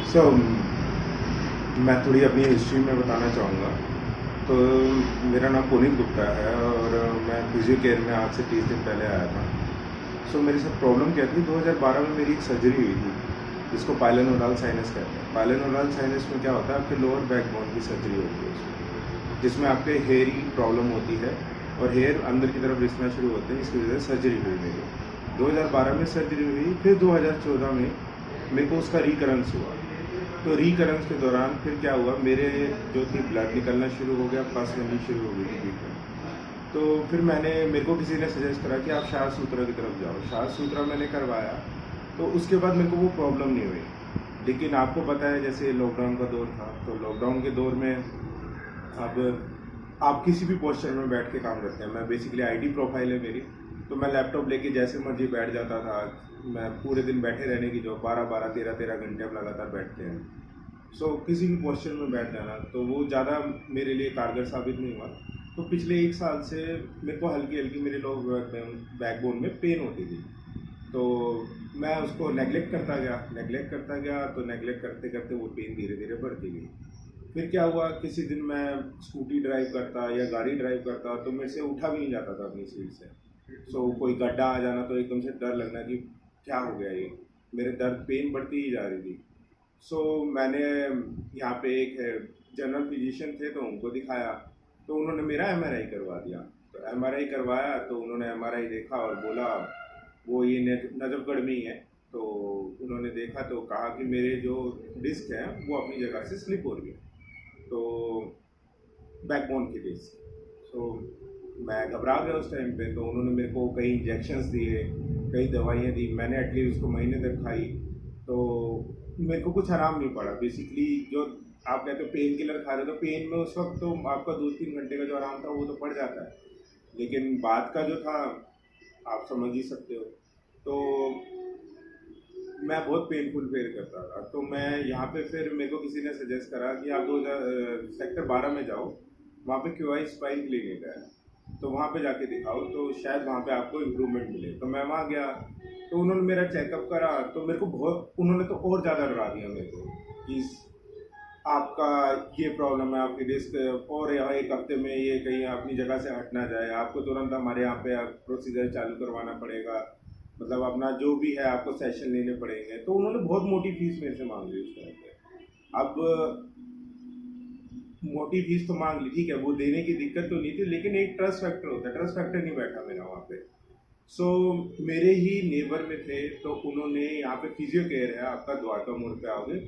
सो मैं थोड़ी अपनी हिस्ट्री में बताना चाहूँगा। तो मेरा नाम पुनीत गुप्ता है और मैं फिजियो केयर में आज से 30 दिन पहले आया था। सो मेरे साथ प्रॉब्लम क्या थी, 2012 में मेरी एक सर्जरी हुई थी जिसको पाइलोनोडाल साइनस कहते हैं। पाइलोनोडाल साइनस में क्या होता है, आपके लोअर बैकबोन की सर्जरी होती है उसमें, जिसमें आपके हेयर की प्रॉब्लम होती है और हेयर अंदर की तरफ रिसना शुरू होते हैं। इसकी वजह से सर्जरी हुई मेरी 2012 में सर्जरी हुई। फिर 2014 में मेरे को उसका रिकरेंस हुआ। तो रिकरेंस के दौरान फिर क्या हुआ, मेरे जो थी ब्लड निकलना शुरू हो गया, पस बननी शुरू हो गई थी बीच में। तो फिर मेरे को किसी ने सजेस्ट करा कि आप शाह सूत्रा की तरफ जाओ। शाह सूत्रा मैंने करवाया तो उसके बाद मेरे को वो प्रॉब्लम नहीं हुई। लेकिन आपको पता है जैसे लॉकडाउन का दौर था, तो लॉकडाउन के दौर में अब आप किसी भी पोस्चर में बैठ के काम करते हैं। मैं बेसिकली आईटी प्रोफाइल है मेरी, तो मैं लैपटॉप लेके जैसे मर्जी बैठ जाता था। मैं पूरे दिन बैठे रहने की, जो 12-12, 13-13 घंटे हम लगातार बैठते हैं। सो किसी भी पोस्चर में बैठ जाना, तो वो ज़्यादा मेरे लिए कारगर साबित नहीं हुआ। तो पिछले 1 साल से मेरे को हल्की हल्की मेरे लोअर बैकबोन में पेन होती थी। तो मैं उसको नेगलेक्ट करता गया, तो नेगलेक्ट करते करते वो पेन धीरे धीरे बढ़ती गई। फिर क्या हुआ, किसी दिन मैं स्कूटी ड्राइव करता या गाड़ी ड्राइव करता तो मेरे से उठा भी नहीं जाता था अपनी सीट से। सो कोई गड्ढा आ जाना तो एकदम से डर लगना कि क्या हो गया ये, मेरे दर्द पेन बढ़ती ही जा रही थी। सो मैंने यहाँ पे एक जनरल फिजिशियन थे तो उनको दिखाया, तो उन्होंने मेरा एमआरआई करवा दिया। तो एमआरआई करवाया तो उन्होंने एमआरआई देखा और बोला वो ये नजफगढ़ में ही है। तो उन्होंने देखा तो कहा कि मेरे जो डिस्क हैं वो अपनी जगह से स्लिप हो रही है, तो बैकबोन की डिस्क। सो मैं घबरा गया उस टाइम पे। तो उन्होंने मेरे को कई इंजेक्शंस दिए, कई दवाइयाँ दी। मैंने एटलीस्ट उसको महीने तक खाई, तो मेरे को कुछ आराम नहीं पड़ा। बेसिकली जो आप कहते हो पेन किलर खा रहे हो, तो पेन में उस वक्त तो आपका 2-3 घंटे का जो आराम था वो तो पड़ जाता है, लेकिन बाद का जो था आप समझ ही सकते हो। तो मैं बहुत पेनफुल फील करता था। तो मैं यहाँ पे फिर मेरे को किसी ने सजेस्ट करा कि आप 2000 सेक्टर 12 में जाओ, वहाँ पे क्यूआई स्पाइन क्लिनिक है, तो वहाँ पे जाके दिखाओ, तो शायद वहाँ पे आपको इम्प्रूवमेंट मिले। तो मैं वहाँ गया, तो उन्होंने मेरा चेकअप करा, तो मेरे को बहुत, उन्होंने तो और ज़्यादा डरा दिया मेरे को कि आपका ये प्रॉब्लम है, आपकी डिस्क, और यहाँ 1 हफ्ते में ये कहीं अपनी जगह से हट ना जाए, आपको तुरंत हमारे यहाँ पे प्रोसीजर चालू करवाना पड़ेगा, मतलब अपना जो भी है आपको सेशन लेने पड़ेंगे। तो उन्होंने बहुत मोटी फीस मेरे से मांग ली उस टाइम पे। अब मोटी फीस तो मांग ली, ठीक है, वो देने की दिक्कत तो नहीं थी, लेकिन एक ट्रस्ट फैक्टर होता है, ट्रस्ट फैक्टर नहीं बैठा मेरा वहाँ पे। सो मेरे ही नेबर में थे, तो उन्होंने यहाँ पे फिजियो केयर है आपका, द्वारका मोड़ पे आओगे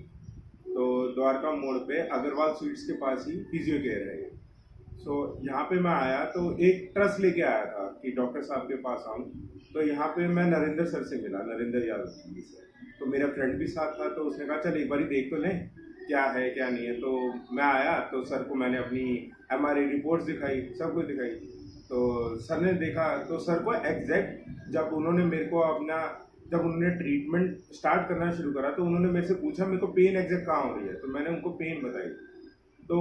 तो द्वारका मोड़ पे अग्रवाल स्वीट्स के पास ही फिजियो केयर है। सो यहाँ पे मैं आया तो एक ट्रस्ट लेके आया था कि डॉक्टर साहब के पास आऊँ। तो यहाँ पे मैं नरेंद्र सर से मिला, नरेंद्र यादव जी से। तो मेरा फ्रेंड भी साथ था, तो उसने कहा चल एक बार देख तो लें क्या है क्या नहीं है। तो मैं आया तो सर को मैंने अपनी एमआरआई रिपोर्ट्स दिखाई, सब कुछ दिखाई। तो सर ने देखा, तो सर को एग्जैक्ट जब उन्होंने ट्रीटमेंट स्टार्ट करना शुरू करा, तो उन्होंने मेरे से पूछा मेरे को पेन एग्जैक्ट कहाँ हो रही है, तो मैंने उनको पेन बताई। तो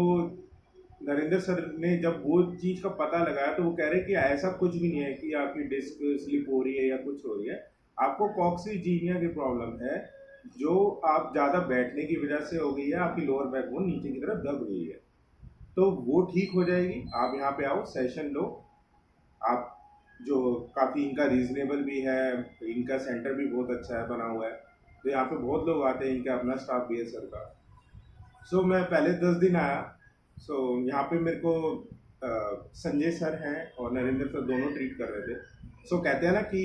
नरेंद्र सर ने जब वो चीज़ का पता लगाया, तो वो कह रहे कि ऐसा कुछ भी नहीं है कि आपकी डिस्क स्लिप हो रही है या कुछ हो रही है, आपको कॉक्सीजीनिया की प्रॉब्लम है, जो आप ज़्यादा बैठने की वजह से हो गई है, आपकी लोअर बैकबोन नीचे की तरफ दब गई है, तो वो ठीक हो जाएगी। आप यहाँ पे आओ, सेशन लो। आप जो काफ़ी इनका रीजनेबल भी है, इनका सेंटर भी बहुत अच्छा है, बना हुआ है, तो यहाँ पे बहुत लोग आते हैं, इनका अपना स्टाफ भी है सर का। सो मैं पहले 10 दिन आया। सो यहाँ पे मेरे को संजय सर हैं और नरेंद्र सर दोनों ट्रीट कर रहे थे। सो कहते हैं ना कि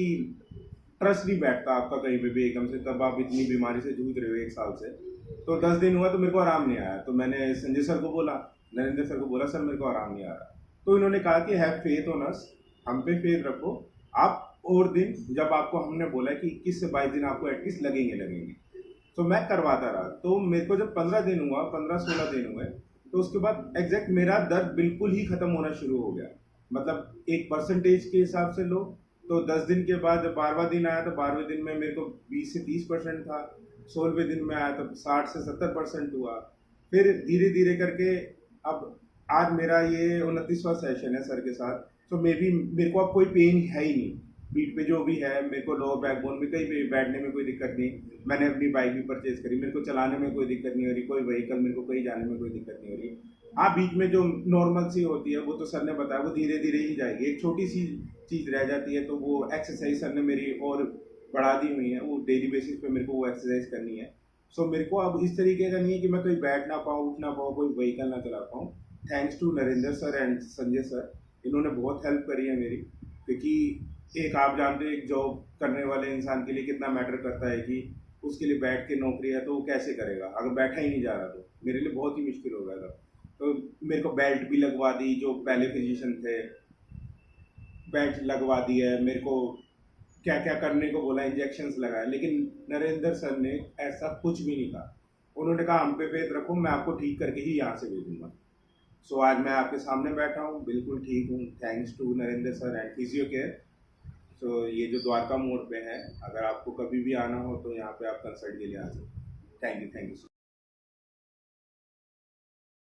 ट्रस्ट नहीं बैठता आपका कहीं पे भी एकदम से, तब आप इतनी बीमारी से जूझ रहे हो 1 साल से। तो 10 दिन हुआ तो मेरे को आराम नहीं आया, तो मैंने संजय सर को बोला, नरेंद्र सर को बोला, सर मेरे को आराम नहीं आ रहा। तो इन्होंने कहा कि हैव फेथ ऑन अस, हम पे फेथ रखो आप। और दिन जब आपको हमने बोला कि 21 से 22 दिन आपको एटलीस्ट लगेंगे, तो मैं करवाता रहा। तो मेरे को जब 15 दिन हुआ, 15-16 दिन हुए, तो उसके बाद एग्जैक्ट मेरा दर्द बिल्कुल ही ख़त्म होना शुरू हो गया। मतलब एक परसेंटेज के हिसाब से लो, तो 10 दिन के बाद जब 12वां दिन आया, तो 12वें दिन में मेरे को 20 से 30% था। 16वें दिन में आया तो 60 से 70% हुआ। फिर धीरे धीरे करके अब आज मेरा ये 29वां सेशन है सर के साथ। तो मेरे को अब कोई पेन है ही नहीं। पीठ पे जो भी है, मेरे को लोअर बैकबोन में कहीं भी बैठने में कोई दिक्कत नहीं। मैंने अपनी बाइक भी परचेज करी, मेरे को चलाने में कोई दिक्कत नहीं हो रही, कोई व्हीकल मेरे को कहीं जाने में कोई दिक्कत नहीं हो रही। हाँ, बीच में जो नॉर्मल सी होती है वो तो सर ने बताया, वो धीरे धीरे ही जाएगी। एक छोटी सी चीज़ रह जाती है, तो वो एक्सरसाइज सर ने मेरी और बढ़ा दी हुई है, वो डेली बेसिस पे मेरे को वो एक्सरसाइज करनी है। सो मेरे को अब इस तरीके का नहीं है कि मैं कहीं बैठ ना पाऊँ, उठ ना पाऊँ, कोई व्हीकल ना चला पाऊँ। Thanks to Narendra sir and Sanjay sir, इन्होंने बहुत हेल्प करी है मेरी। क्योंकि एक आप जानते हो, एक जॉब करने वाले इंसान के लिए कितना मैटर करता है कि उसके लिए बैठ के नौकरी है तो वो कैसे करेगा अगर बैठा ही नहीं जा रहा। तो मेरे लिए बहुत ही मुश्किल हो गया था। तो मेरे को बेल्ट भी लगवा दी, जो पहले फिजिशियन थे बेल्ट लगवा दी है मेरे को। क्या क्या करने को बोला, इंजेक्शंस लगाए, लेकिन नरेंद्र सर ने ऐसा कुछ भी नहीं कहा। उन्होंने कहा हम पे फेथ रखो, मैं आपको ठीक करके ही यहाँ से भेजूंगा। सो आज मैं आपके सामने बैठा हूँ, बिल्कुल ठीक हूँ, thanks to Narendra sir and physio care. So ये जो द्वारका मोड़ पे है, अगर आपको कभी भी आना हो तो यहाँ पे आप कंसल्ट के लिए आ सकते। Thank you so